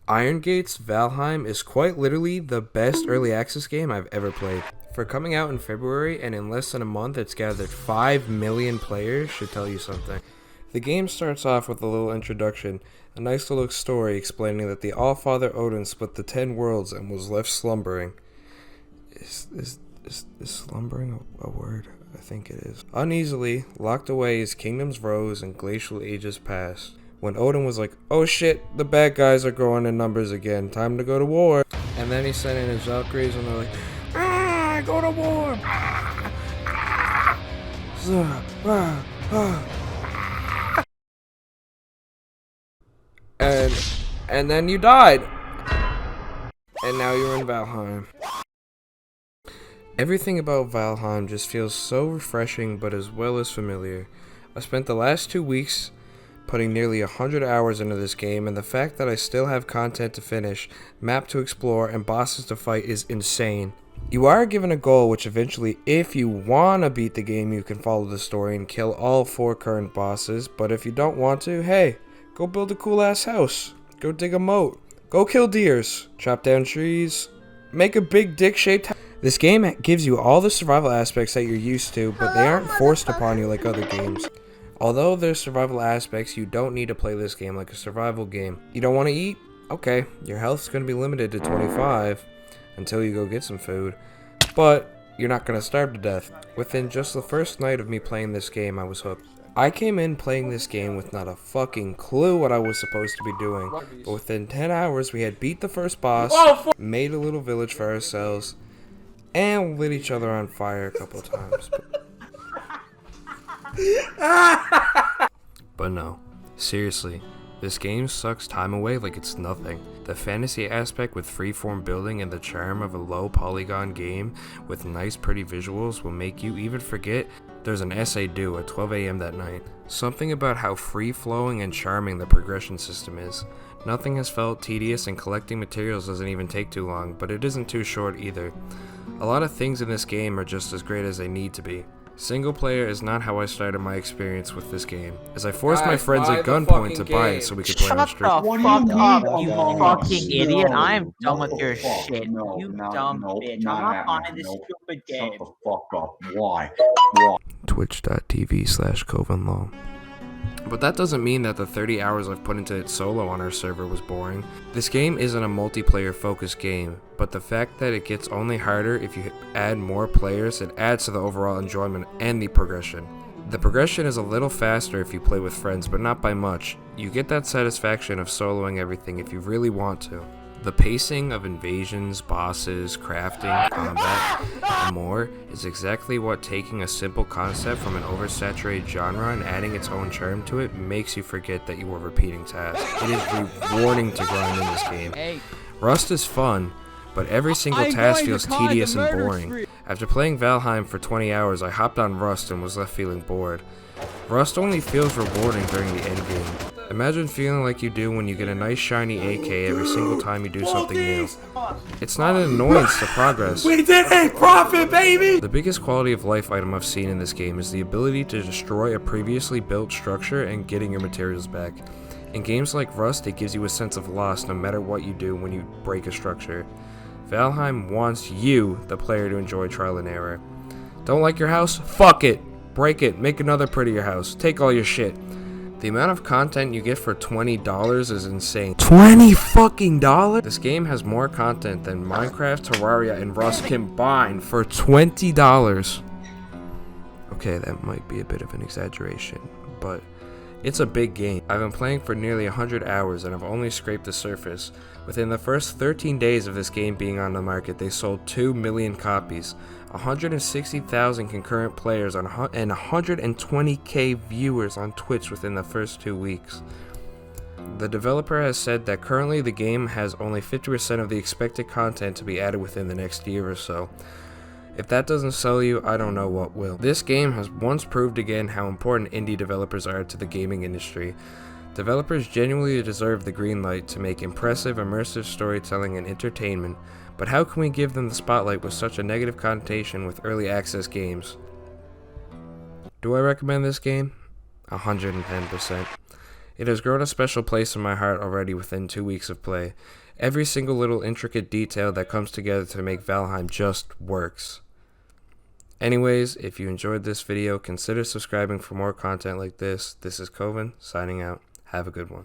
Iron Gate's Valheim is quite literally the best early access game I've ever played. For coming out in February and in less than a month it's gathered 5 million players should tell you something. The game starts off with a little introduction, a nice little story explaining that the Allfather Odin split the 10 worlds and was left slumbering. Is slumbering a word? I think it is. Uneasily, locked away as kingdoms rose and glacial ages passed. When Odin was like, oh shit, the bad guys are growing in numbers again, time to go to war. And then he sent in his Valkyries and they're like, go to war! And then you died. And now you're in Valheim. Everything about Valheim just feels so refreshing but as well as familiar. I spent the last 2 weeks putting nearly 100 hours into this game, and the fact that I still have content to finish, map to explore, and bosses to fight is insane. You are given a goal which eventually, if you wanna beat the game, you can follow the story and kill all 4 current bosses, but if you don't want to, hey, go build a cool ass house, go dig a moat, go kill deers, chop down trees, make a big dick shaped house. This game gives you all the survival aspects that you're used to, but they aren't forced upon you like other games. Although there's survival aspects, you don't need to play this game like a survival game. You don't want to eat? Okay, your health's going to be limited to 25 until you go get some food, but you're not going to starve to death. Within just the first night of me playing this game, I was hooked. I came in playing this game with not a fucking clue what I was supposed to be doing, but within 10 hours we had beat the first boss, made a little village for ourselves, and lit each other on fire a couple of times. But no, seriously, this game sucks time away like it's nothing. The fantasy aspect with freeform building and the charm of a low polygon game with nice pretty visuals will make you even forget there's an essay due at 12 AM that night. Something about how free-flowing and charming the progression system is. Nothing has felt tedious, and collecting materials doesn't even take too long, but it isn't too short either. A lot of things in this game are just as great as they need to be. Single player is not how I started my experience with this game, as I forced my friends at gunpoint to buy it so we could play on stream. Shut the fuck up, you fucking idiot. I'm done with your shit. You dumb bitch. I'm not buying this stupid game. Shut the fuck up. Why? Twitch.tv/CovenLaw. But that doesn't mean that the 30 hours I've put into it solo on our server was boring. This game isn't a multiplayer focused game, but the fact that it gets only harder if you add more players, it adds to the overall enjoyment and the progression. The progression is a little faster if you play with friends, but not by much. You get that satisfaction of soloing everything if you really want to. The pacing of invasions, bosses, crafting, combat, and more is exactly what taking a simple concept from an oversaturated genre and adding its own charm to it makes you forget that you were repeating tasks. It is rewarding to grind in this game. Rust is fun, but every single task feels tedious and boring. After playing Valheim for 20 hours, I hopped on Rust and was left feeling bored. Rust only feels rewarding during the endgame. Imagine feeling like you do when you get a nice shiny AK every single time you do something new. It's not an annoyance to progress. We did a profit, baby! The biggest quality of life item I've seen in this game is the ability to destroy a previously built structure and getting your materials back. In games like Rust, it gives you a sense of loss no matter what you do when you break a structure. Valheim wants you, the player, to enjoy trial and error. Don't like your house? Fuck it! Break it, make another prettier house, take all your shit. The amount of content you get for $20 is insane. 20 fucking dollars? This game has more content than Minecraft, Terraria, and Rust combined for $20. Okay, that might be a bit of an exaggeration, but it's a big game. I've been playing for nearly 100 hours and I've only scraped the surface. Within the first 13 days of this game being on the market, they sold 2 million copies, 160,000 concurrent players, and 120k viewers on Twitch within the first 2 weeks. The developer has said that currently the game has only 50% of the expected content to be added within the next year or so. If that doesn't sell you, I don't know what will. This game has once proved again how important indie developers are to the gaming industry. Developers genuinely deserve the green light to make impressive, immersive storytelling and entertainment, but how can we give them the spotlight with such a negative connotation with early access games? Do I recommend this game? 110%. It has grown a special place in my heart already within 2 weeks of play. Every single little intricate detail that comes together to make Valheim just works. Anyways, if you enjoyed this video, consider subscribing for more content like this. This is Coven, signing out. Have a good one.